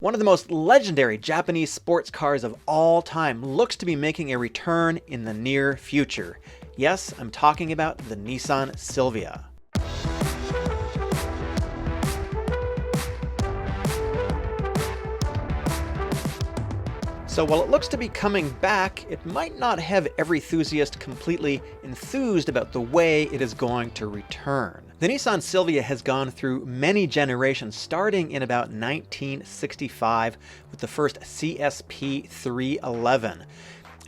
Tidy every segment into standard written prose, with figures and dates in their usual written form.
One of the most legendary Japanese sports cars of all time looks to be making a return in the near future. Yes, I'm talking about the Nissan Silvia. So while it looks to be coming back, it might not have every enthusiast completely enthused about the way it is going to return. The Nissan Silvia has gone through many generations, starting in about 1965 with the first CSP 311.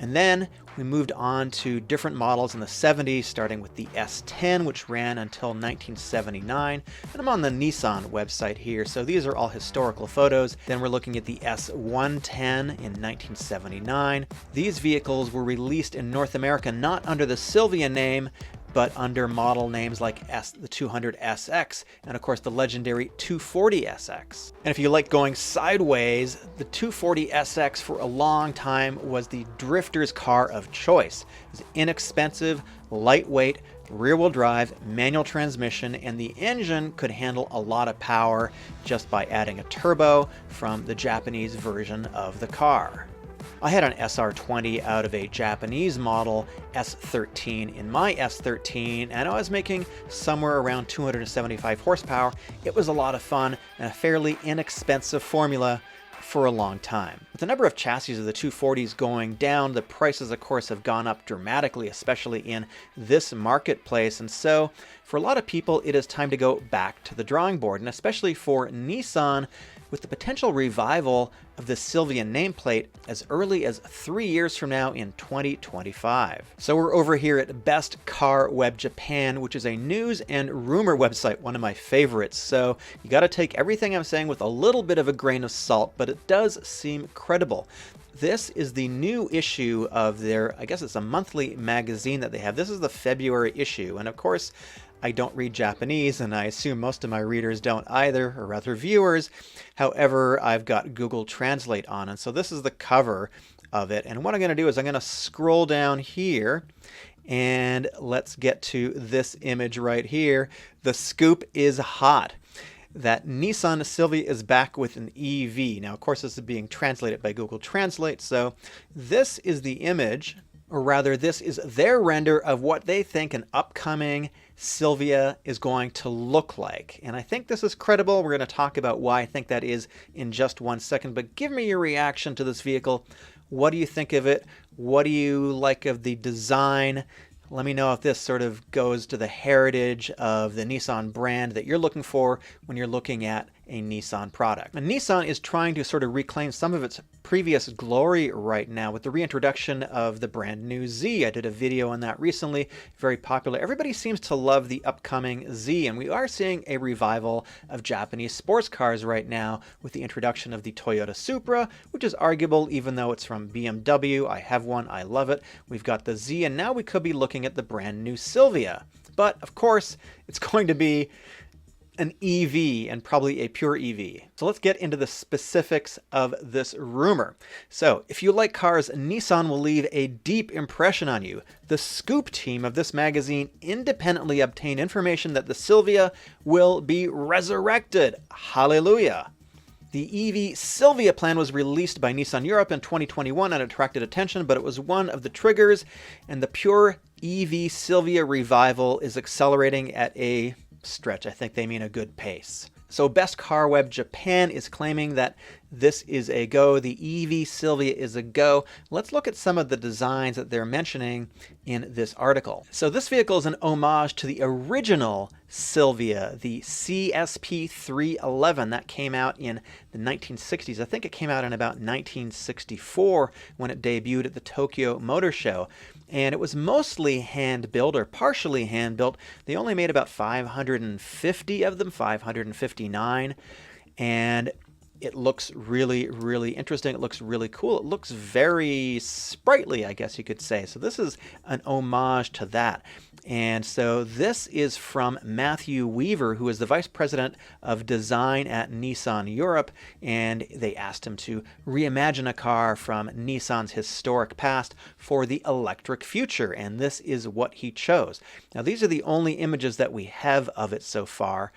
And then we moved on to different models in the 70s, starting with the S10, which ran until 1979. And I'm on the Nissan website here, so these are all historical photos. Then we're looking at the S110 in 1979. These vehicles were released in North America not under the Silvia name, but under model names like the 200SX and of course the legendary 240SX. And if you like going sideways, the 240SX for a long time was the drifter's car of choice. It was inexpensive, lightweight, rear-wheel drive, manual transmission, and the engine could handle a lot of power just by adding a turbo from the Japanese version of the car. I had an SR20 out of a Japanese model S13 in my S13, and I was making somewhere around 275 horsepower. It was a lot of fun and a fairly inexpensive formula for a long time. With the number of chassis of the 240s going down, the prices of course have gone up dramatically, especially in this marketplace. And so for a lot of people, it is time to go back to the drawing board, and especially for Nissan, with the potential revival of the Silvia nameplate as early as 3 years from now in 2025. So we're over here at Best Car Web Japan, which is a news and rumor website, one of my favorites. So you got to take everything I'm saying with a little bit of a grain of salt, but it does seem credible. This is the new issue of their, I guess it's a monthly magazine that they have. This is the February issue, and of course, I don't read Japanese, and I assume most of my readers don't either, or rather viewers. However, I've got Google Translate on, and so this is the cover of it. And what I'm going to do is I'm going to scroll down here, and let's get to this image right here. The scoop is hot. That Nissan Silvia is back with an EV. Now, of course, this is being translated by Google Translate, so this is the image, or rather, this is their render of what they think an upcoming Silvia is going to look like. And I think this is credible. We're going to talk about why I think that is in just 1 second. But give me your reaction to this vehicle. What do you think of it? What do you like of the design? Let me know if this sort of goes to the heritage of the Nissan brand that you're looking for when you're looking at a Nissan product. And Nissan is trying to sort of reclaim some of its previous glory right now with the reintroduction of the brand new Z. I did a video on that recently, very popular. Everybody seems to love the upcoming Z, and we are seeing a revival of Japanese sports cars right now with the introduction of the Toyota Supra, which is arguable even though it's from BMW. I have one, I love it. We've got the Z, and now we could be looking at the brand new Silvia. But of course, it's going to be an EV, and probably a pure EV. So let's get into the specifics of this rumor. So if you like cars, Nissan will leave a deep impression on you. The Scoop team of this magazine independently obtained information that the Silvia will be resurrected. Hallelujah. The EV Silvia plan was released by Nissan Europe in 2021 and attracted attention, but it was one of the triggers, and the pure EV Silvia revival is accelerating at a stretch. I think they mean a good pace. So Best Car Web Japan is claiming that this is a go. The EV Silvia is a go. Let's look at some of the designs that they're mentioning in this article. So this vehicle is an homage to the original Silvia, the CSP 311 that came out in the 1960s. I think it came out in about 1964 when it debuted at the Tokyo Motor Show. And it was mostly hand-built or partially hand-built. They only made about 550 of them, 559. And it looks really, really interesting. It looks really cool. It looks very sprightly, I guess you could say. So this is an homage to that. And so this is from Matthew Weaver, who is the Vice President of Design at Nissan Europe. And they asked him to reimagine a car from Nissan's historic past for the electric future. And this is what he chose. Now, these are the only images that we have of it so far.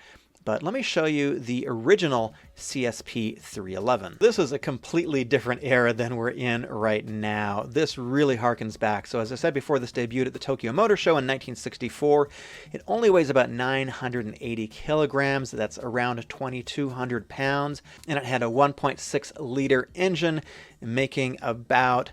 But let me show you the original CSP 311. This is a completely different era than we're in right now. This really harkens back. So as I said before, this debuted at the Tokyo Motor Show in 1964. It only weighs about 980 kilograms. That's around 2,200 pounds. And it had a 1.6 liter engine making about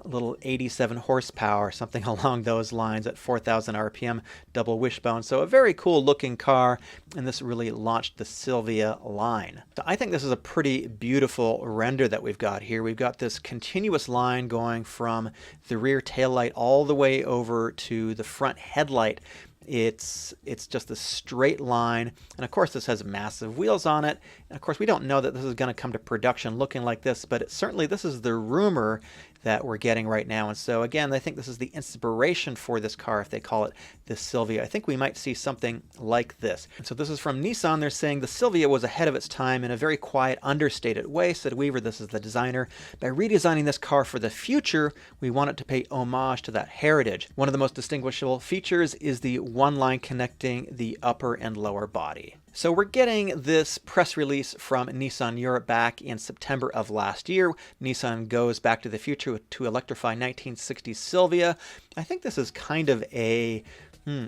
a little 87 horsepower, something along those lines at 4,000 RPM, double wishbone. So a very cool looking car, and this really launched the Silvia line. So I think this is a pretty beautiful render that we've got here. We've got this continuous line going from the rear taillight all the way over to the front headlight. It's just a straight line, and of course this has massive wheels on it, and of course we don't know that this is going to come to production looking like this, but certainly this is the rumor that we're getting right now. And so again, I think this is the inspiration for this car if they call it the Silvia. I think we might see something like this. And so this is from Nissan. They're saying the Silvia was ahead of its time in a very quiet, understated way. Said Weaver, this is the designer. By redesigning this car for the future, we want it to pay homage to that heritage. One of the most distinguishable features is the one line connecting the upper and lower body. So we're getting this press release from Nissan Europe back in September of last year. Nissan goes back to the future to electrify 1960s Silvia. I think this is kind of an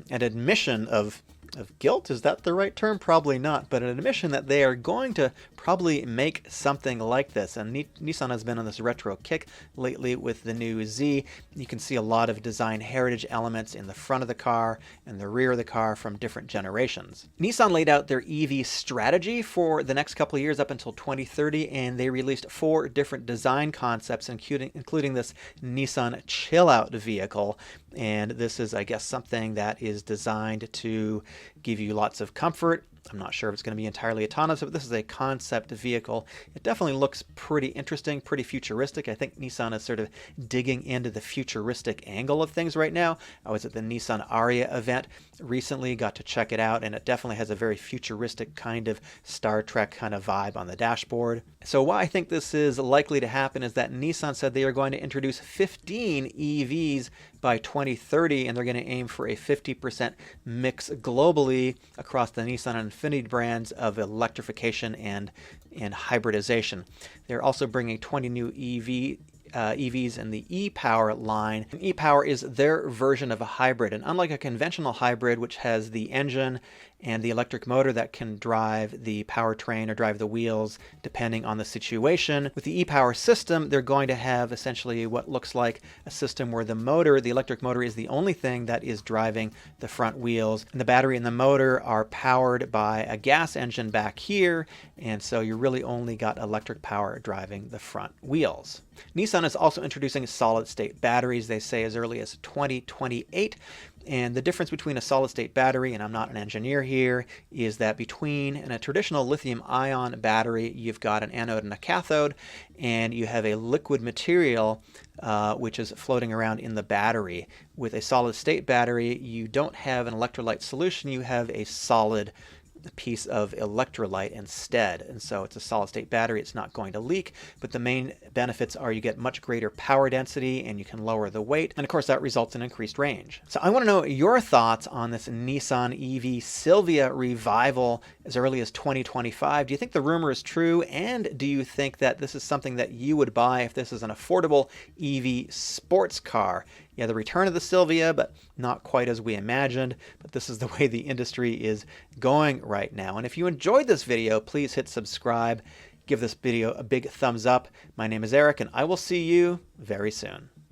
admission of guilt. Is that the right term? Probably not, but an admission that they are going to probably make something like this. And Nissan has been on this retro kick lately with the new Z. You can see a lot of design heritage elements in the front of the car and the rear of the car from different generations. Nissan laid out their EV strategy for the next couple of years up until 2030, and they released 4 different design concepts, including this Nissan Chill Out vehicle. And this is, I guess, something that is designed to give you lots of comfort. I'm not sure if it's going to be entirely autonomous, but this is a concept vehicle. It definitely looks pretty interesting, pretty futuristic. I think Nissan is sort of digging into the futuristic angle of things right now. I was at the Nissan Aria event recently, got to check it out, and it definitely has a very futuristic kind of Star Trek kind of vibe on the dashboard. So why I think this is likely to happen is that Nissan said they are going to introduce 15 EVs by 2030, and they're going to aim for a 50% mix globally across the Nissan and Infiniti brands of electrification and hybridization. They're also bringing 20 new EVs in the e-Power line. And e-Power is their version of a hybrid, and unlike a conventional hybrid which has the engine and the electric motor that can drive the powertrain or drive the wheels depending on the situation, with the e-Power system they're going to have essentially what looks like a system where the motor, the electric motor, is the only thing that is driving the front wheels, and the battery and the motor are powered by a gas engine back here, and so you really only got electric power driving the front wheels. Nissan is also introducing solid-state batteries, they say as early as 2028. And the difference between a solid-state battery, and I'm not an engineer here, is that between a traditional lithium-ion battery, you've got an anode and a cathode, and you have a liquid material which is floating around in the battery. With a solid-state battery, you don't have an electrolyte solution, you have a solid piece of electrolyte instead. And so it's a solid-state battery. It's not going to leak, but the main benefits are you get much greater power density and you can lower the weight. And of course, that results in increased range. So I want to know your thoughts on this Nissan EV Silvia revival as early as 2025. Do you think the rumor is true? And do you think that this is something that you would buy if this is an affordable EV sports car? Yeah, the return of the Silvia, but not quite as we imagined. But this is the way the industry is going right now. And if you enjoyed this video, please hit subscribe. Give this video a big thumbs up. My name is Eric, and I will see you very soon.